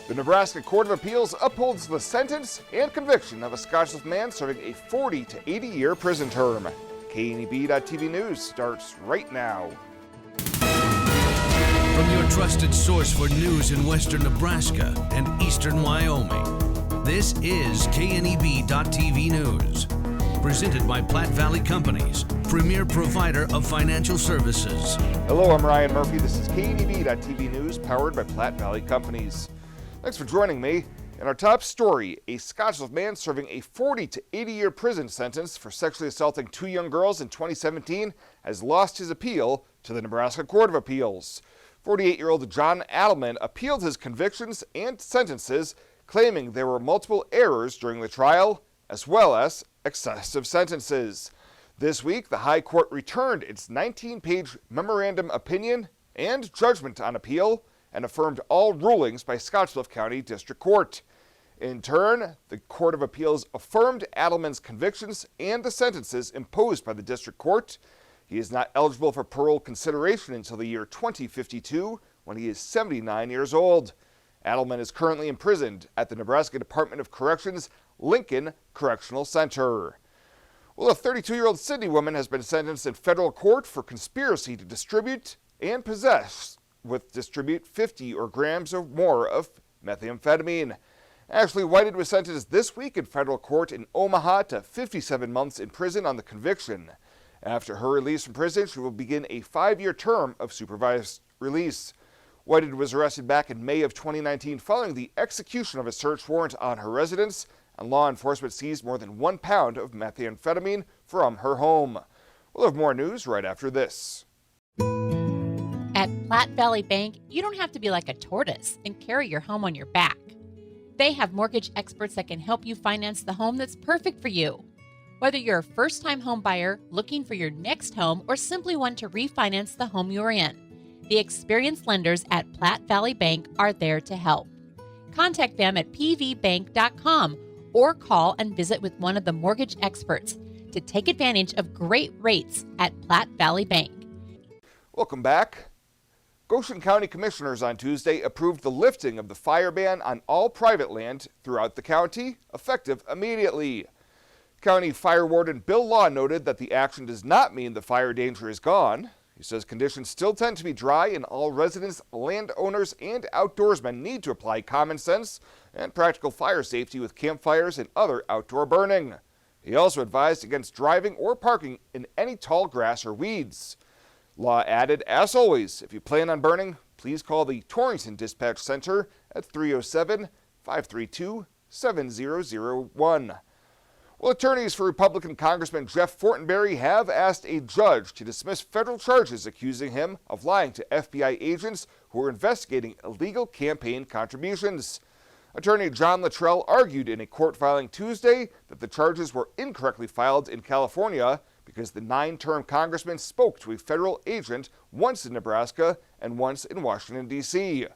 The Nebraska Court of Appeals upholds the sentence and conviction of a Scottsbluff man serving a 40 to 80-year prison term. KNEB.TV News starts right now. From your trusted source for news in western Nebraska and eastern Wyoming, this is KNEB.TV News. Presented by Platte Valley Companies, premier provider of financial services. Hello, I'm Ryan Murphy. This is KNEB.TV News, powered by Platte Valley Companies. Thanks for joining me. In our top story, a Scottsbluff man serving a 40 to 80-year prison sentence for sexually assaulting two young girls in 2017 has lost his appeal to the Nebraska Court of Appeals. 48-year-old John Adelman appealed his convictions and sentences, claiming there were multiple errors during the trial, as well as excessive sentences. This week, the High Court returned its 19-page memorandum opinion and judgment on appeal and affirmed all rulings by Scottsbluff County District Court. In turn, the Court of Appeals affirmed Adelman's convictions and the sentences imposed by the District Court. He is not eligible for parole consideration until the year 2052, when he is 79 years old. Adelman is currently imprisoned at the Nebraska Department of Corrections Lincoln Correctional Center. Well, a 32-year-old Sidney woman has been sentenced in federal court for conspiracy to distribute and possess 50 or grams or more of methamphetamine. Ashley Whited was sentenced this week in federal court in Omaha to 57 months in prison on the conviction. After her release from prison, she will begin a 5-year term of supervised release. Whited was arrested back in May of 2019 following the execution of a search warrant on her residence, and law enforcement seized more than 1 pound of methamphetamine from her home. We'll have more news right after this. At Platte Valley Bank, you don't have to be like a tortoise and carry your home on your back. They have mortgage experts that can help you finance the home that's perfect for you. Whether you're a first-time home buyer looking for your next home or simply want to refinance the home you're in, the experienced lenders at Platte Valley Bank are there to help. Contact them at pvbank.com or call and visit with one of the mortgage experts to take advantage of great rates at Platte Valley Bank. Welcome back. Goshen County Commissioners on Tuesday approved the lifting of the fire ban on all private land throughout the county, effective immediately. County Fire Warden Bill Law noted that the action does not mean the fire danger is gone. He says conditions still tend to be dry and all residents, landowners, and outdoorsmen need to apply common sense and practical fire safety with campfires and other outdoor burning. He also advised against driving or parking in any tall grass or weeds. Law added, as always, if you plan on burning, please call the Torrington Dispatch Center at 307-532-7001. Well, attorneys for Republican Congressman Jeff Fortenberry have asked a judge to dismiss federal charges accusing him of lying to FBI agents who were investigating illegal campaign contributions. Attorney John Luttrell argued in a court filing Tuesday that the charges were incorrectly filed in California because the 9-term congressman spoke to a federal agent once in Nebraska and once in Washington, D.C.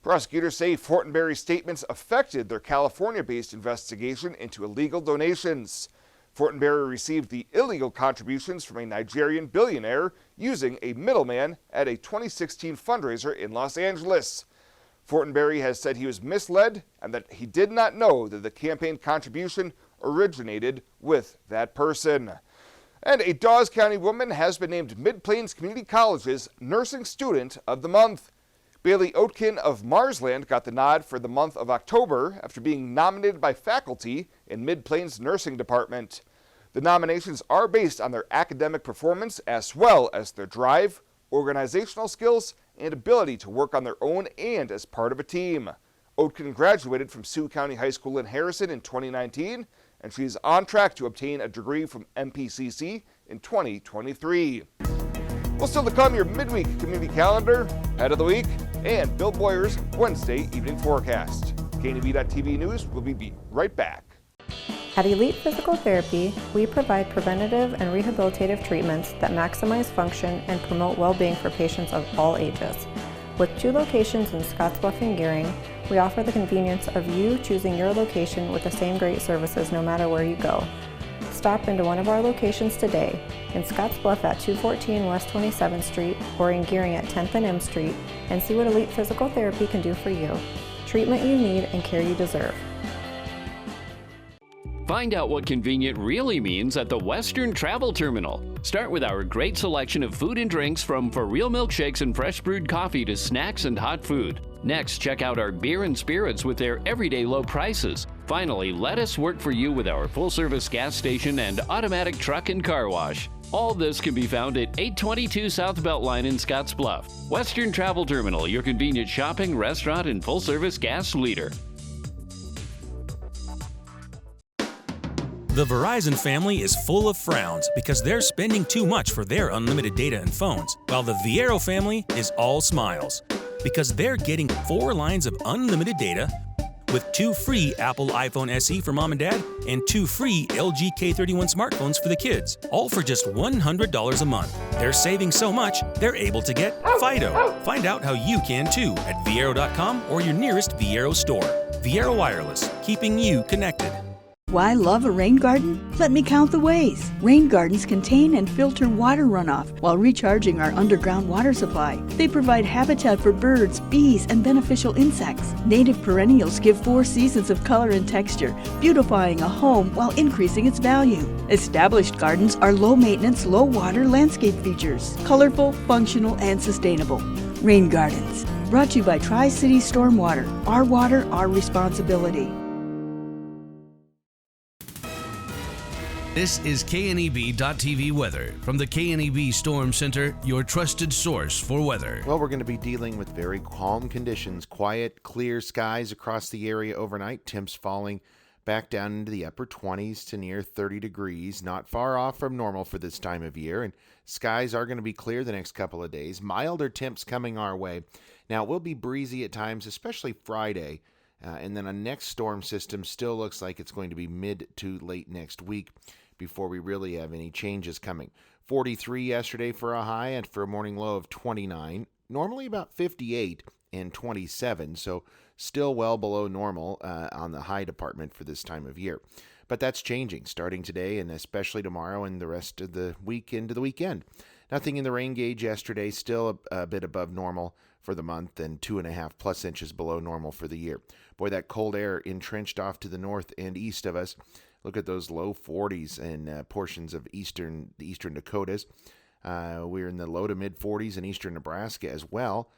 Prosecutors say Fortenberry's statements affected their California-based investigation into illegal donations. Fortenberry received the illegal contributions from a Nigerian billionaire using a middleman at a 2016 fundraiser in Los Angeles. Fortenberry has said he was misled and that he did not know that the campaign contribution originated with that person. And a Dawes County woman has been named Mid-Plains Community College's Nursing Student of the Month. Bailey Oatkin of Marsland got the nod for the month of October after being nominated by faculty in Mid-Plains Nursing Department. The nominations are based on their academic performance as well as their drive, organizational skills, and ability to work on their own and as part of a team. Oatkin graduated from Sioux County High School in Harrison in 2019, and she's on track to obtain a degree from MPCC in 2023. Well, still to come, your midweek community calendar, head of the week, and Bill Boyer's Wednesday evening forecast. KNEB.TV News will be right back. At Elite Physical Therapy, we provide preventative and rehabilitative treatments that maximize function and promote well-being for patients of all ages. With 2 locations in Scottsbluff and Gearing, we offer the convenience of you choosing your location with the same great services no matter where you go. Stop into one of our locations today, in Scottsbluff at 214 West 27th Street or in Gearing at 10th and M Street, and see what Elite Physical Therapy can do for you. treatment you need and care you deserve. Find out what convenient really means at the Western Travel Terminal. Start with our great selection of food and drinks, from for real milkshakes and fresh brewed coffee to snacks and hot food. Next, check out our beer and spirits with their everyday low prices. Finally, let us work for you with our full-service gas station and automatic truck and car wash. All this can be found at 822 South Beltline in Scottsbluff. Western Travel Terminal, your convenient shopping, restaurant, and full-service gas leader. The Verizon family is full of frowns because they're spending too much for their unlimited data and phones, while the Viero family is all smiles because they're getting 4 lines of unlimited data with 2 free Apple iPhone SE for mom and dad and 2 free LG K31 smartphones for the kids, all for just $100 a month. They're saving so much, they're able to get Fido. Find out how you can too at Viero.com or your nearest Viero store. Viero Wireless, keeping you connected. Why love a rain garden? Let me count the ways. Rain gardens contain and filter water runoff while recharging our underground water supply. They provide habitat for birds, bees, and beneficial insects. Native perennials give 4 seasons of color and texture, beautifying a home while increasing its value. Established gardens are low-maintenance, low-water landscape features, colorful, functional, and sustainable. Rain gardens, brought to you by Tri-City Stormwater. Our water, our responsibility. This is KNEB.TV weather from the KNEB Storm Center, your trusted source for weather. Well, we're going to be dealing with very calm conditions, quiet, clear skies across the area overnight, temps falling back down into the upper 20s to near 30 degrees, not far off from normal for this time of year, and skies are going to be clear the next couple of days. Milder temps coming our way. Now, it will be breezy at times, especially Friday, and then a next storm system still looks like it's going to be mid to late next week before we really have any changes coming. 43 yesterday for a high and for a morning low of 29. Normally about 58 and 27, so still well below normal on the high department for this time of year. But that's changing starting today and especially tomorrow and the rest of the week into the weekend. Nothing in the rain gauge yesterday, still a bit above normal for the month and 2.5+ inches below normal for the year. Boy, that cold air entrenched off to the north and east of us. Look at those low 40s in portions of the eastern Dakotas. We're in the low to mid 40s in eastern Nebraska as well.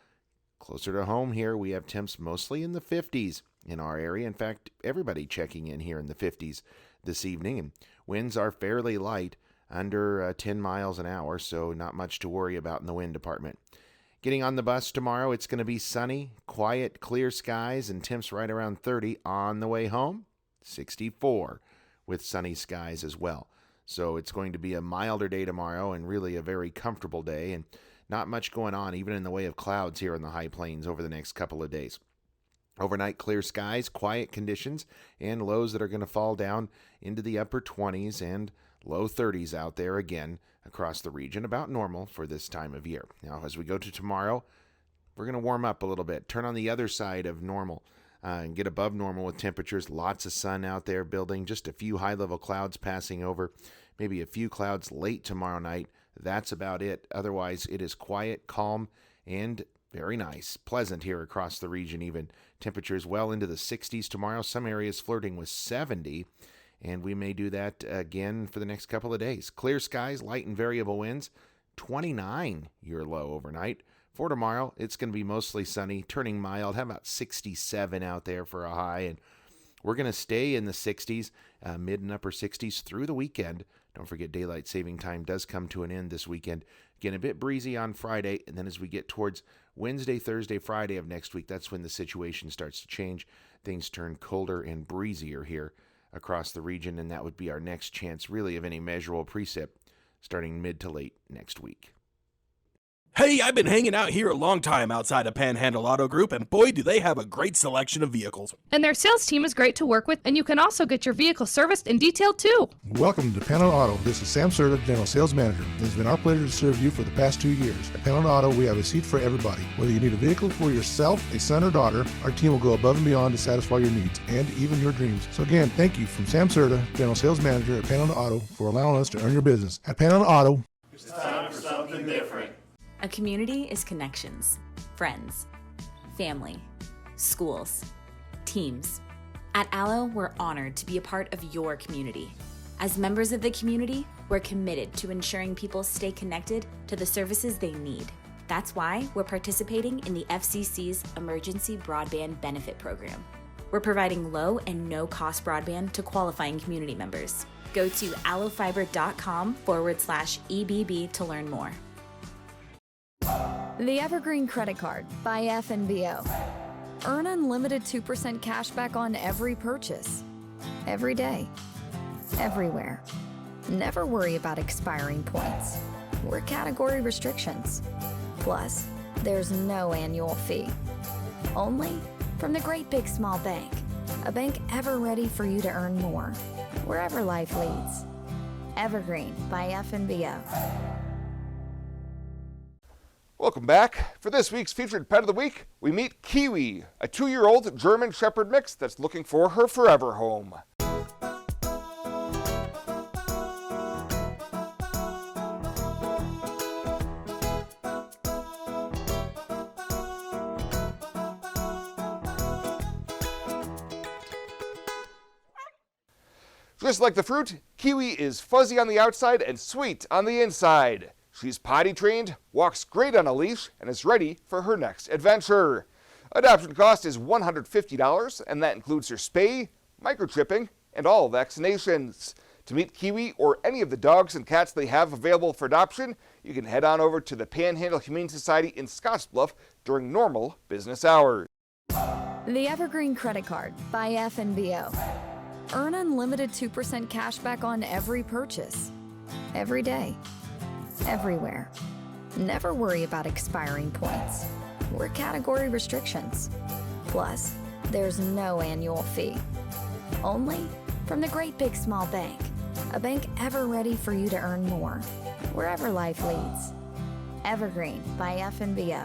Closer to home here, we have temps mostly in the 50s in our area. In fact, everybody checking in here in the 50s this evening. And winds are fairly light, under 10 miles an hour, so not much to worry about in the wind department. Getting on the bus tomorrow, it's going to be sunny, quiet, clear skies, and temps right around 30. On the way home, 64 with sunny skies as well. So it's going to be a milder day tomorrow and really a very comfortable day, and not much going on even in the way of clouds here in the high plains over the next couple of days. Overnight clear skies, quiet conditions, and lows that are going to fall down into the upper 20s and low 30s out there again across the region, about normal for this time of year. Now, as we go to tomorrow, we're going to warm up a little bit, turn on the other side of normal, and get above normal with temperatures. Lots of sun out there building, just a few high-level clouds passing over, maybe a few clouds late tomorrow night. That's about it. Otherwise, it is quiet, calm, and very nice. Pleasant here across the region even. Temperatures well into the 60s tomorrow. Some areas flirting with 70. And we may do that again for the next couple of days. Clear skies, light and variable winds. 29 your low overnight. For tomorrow, it's going to be mostly sunny, turning mild. How about 67 out there for a high? And we're going to stay in the 60s, mid and upper 60s through the weekend. Don't forget, daylight saving time does come to an end this weekend. Again, a bit breezy on Friday, and then as we get towards Wednesday, Thursday, Friday of next week, that's when the situation starts to change. Things turn colder and breezier here across the region, and that would be our next chance, really, of any measurable precip starting mid to late next week. Hey, I've been hanging out here a long time outside of Panhandle Auto Group, and boy, do they have a great selection of vehicles. And their sales team is great to work with, and you can also get your vehicle serviced and detailed too. Welcome to Panhandle Auto. This is Sam Serta, General Sales Manager. It has been our pleasure to serve you for the past 2 years. At Panhandle Auto, we have a seat for everybody. Whether you need a vehicle for yourself, a son or daughter, our team will go above and beyond to satisfy your needs and even your dreams. So again, thank you from Sam Serta, General Sales Manager at Panhandle Auto, for allowing us to earn your business. At Panhandle Auto, it's time for something different. A community is connections, friends, family, schools, teams. At Allo, we're honored to be a part of your community. As members of the community, we're committed to ensuring people stay connected to the services they need. That's why we're participating in the FCC's Emergency Broadband Benefit Program. We're providing low and no-cost broadband to qualifying community members. Go to allofiber.com/EBB to learn more. The Evergreen Credit Card by FNBO. Earn unlimited 2% cash back on every purchase. Every day. Everywhere. Never worry about expiring points or category restrictions. Plus, there's no annual fee. Only from the Great Big Small Bank. A bank ever ready for you to earn more, wherever life leads. Evergreen by FNBO. Welcome back. For this week's featured pet of the week, we meet Kiwi, a 2-year-old German Shepherd mix that's looking for her forever home. Just like the fruit, Kiwi is fuzzy on the outside and sweet on the inside. She's potty trained, walks great on a leash, and is ready for her next adventure. Adoption cost is $150, and that includes her spay, microchipping, and all vaccinations. To meet Kiwi or any of the dogs and cats they have available for adoption, you can head on over to the Panhandle Humane Society in Scottsbluff during normal business hours. The Evergreen Credit Card by FNBO. Earn unlimited 2% cash back on every purchase. Every day. Everywhere. Never worry about expiring points or category restrictions. Plus, there's no annual fee. Only from the Great Big Small Bank. A bank ever ready for you to earn more, wherever life leads. Evergreen by FNBO.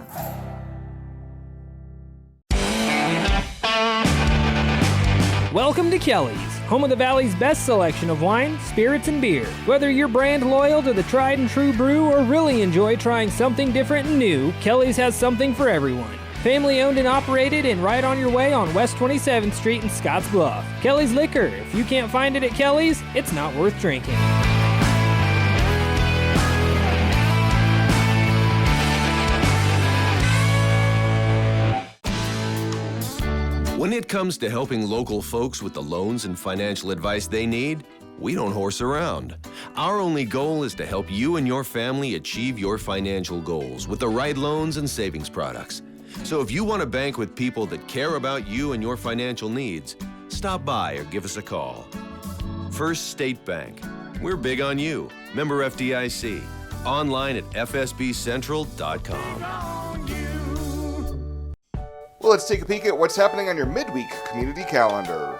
Welcome to Kelly's, home of the Valley's best selection of wine, spirits, and beer. Whether you're brand loyal to the tried and true brew or really enjoy trying something different and new, Kelly's has something for everyone. Family owned and operated and right on your way on West 27th Street in Scottsbluff. Kelly's Liquor. If you can't find it at Kelly's, it's not worth drinking. When it comes to helping local folks with the loans and financial advice they need, we don't horse around. Our only goal is to help you and your family achieve your financial goals with the right loans and savings products. So if you want to bank with people that care about you and your financial needs, stop by or give us a call. First State Bank. We're big on you. Member FDIC. Online at fsbcentral.com. Well, let's take a peek at what's happening on your midweek community calendar.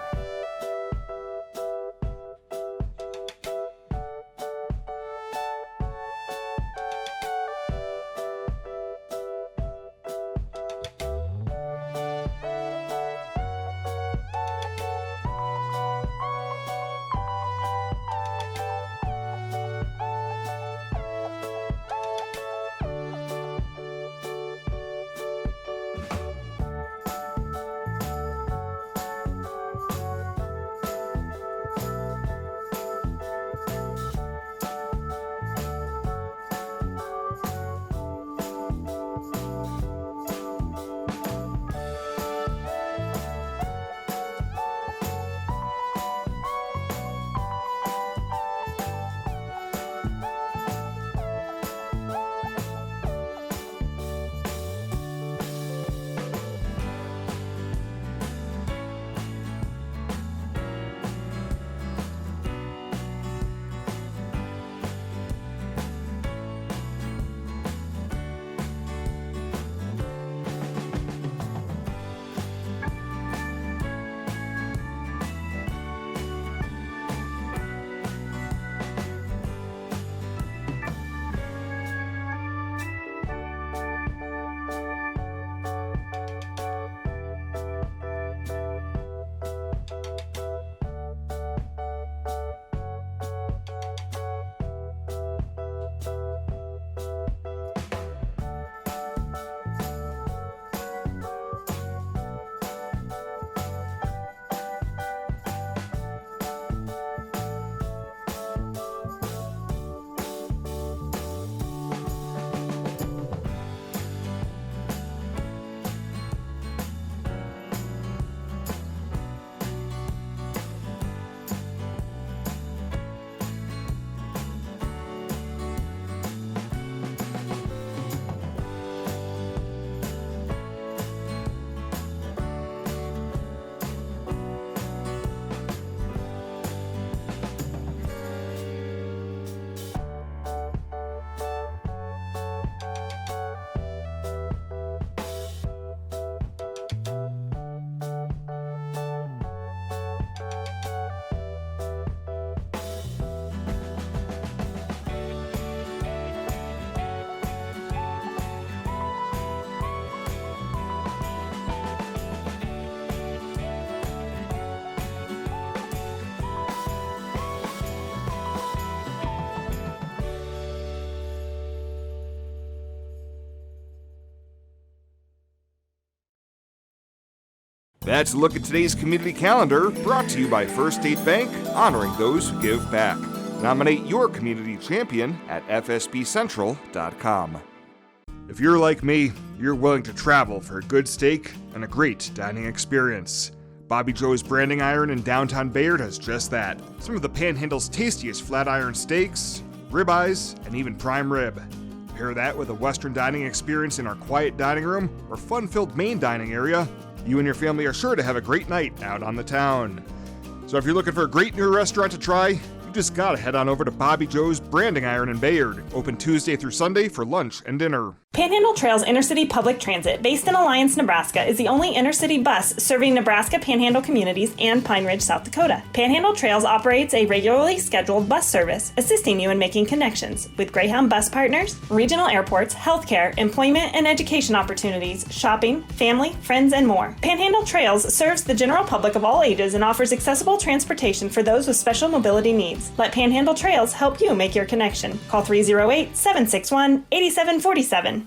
That's a look at today's community calendar, brought to you by First State Bank, honoring those who give back. Nominate your community champion at fsbcentral.com. If you're like me, you're willing to travel for a good steak and a great dining experience. Bobby Joe's Branding Iron in downtown Bayard has just that. Some of the Panhandle's tastiest flat iron steaks, ribeyes, and even prime rib. Pair that with a Western dining experience in our quiet dining room or fun-filled main dining area, you and your family are sure to have a great night out on the town. So if you're looking for a great new restaurant to try, you just gotta head on over to Bobby Joe's Branding Iron in Bayard, open Tuesday through Sunday for lunch and dinner. Panhandle Trails Intercity Public Transit, based in Alliance, Nebraska, is the only intercity bus serving Nebraska Panhandle communities and Pine Ridge, South Dakota. Panhandle Trails operates a regularly scheduled bus service, assisting you in making connections with Greyhound bus partners, regional airports, healthcare, employment and education opportunities, shopping, family, friends, and more. Panhandle Trails serves the general public of all ages and offers accessible transportation for those with special mobility needs. Let Panhandle Trails help you make your connection. Call 308-761-8747.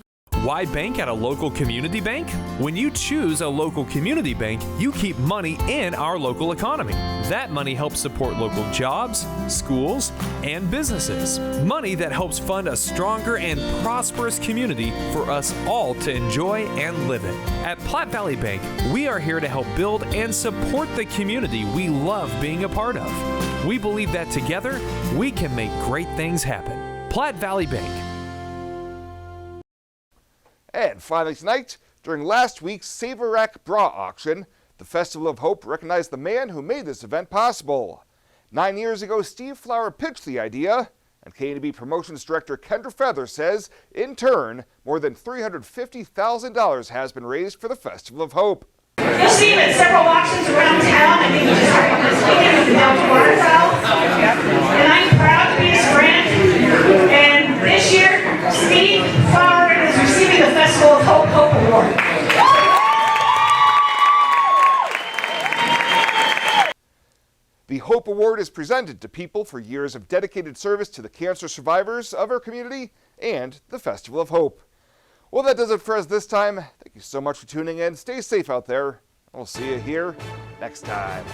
Why bank at a local community bank? When you choose a local community bank, you keep money in our local economy. That money helps support local jobs, schools, and businesses. Money that helps fund a stronger and prosperous community for us all to enjoy and live in. At Platte Valley Bank, we are here to help build and support the community we love being a part of. We believe that together, we can make great things happen. Platte Valley Bank. And finally tonight, during last week's Save-A-Rack Bra auction, the Festival of Hope recognized the man who made this event possible. 9 years ago, Steve Flower pitched the idea, and K&B Promotions Director Kendra Feather says, in turn, more than $350,000 has been raised for the Festival of Hope. You'll see him at several auctions around town. I think he just started this weekend with the Delta Water Fowl. And I'm proud to be his friend. And this year, Steve Flower is receiving the Festival of Hope Award. The Hope Award is presented to people for years of dedicated service to the cancer survivors of our community and the Festival of Hope. Well, that does it for us this time. Thank you so much for tuning in. Stay safe out there. We'll see you here next time.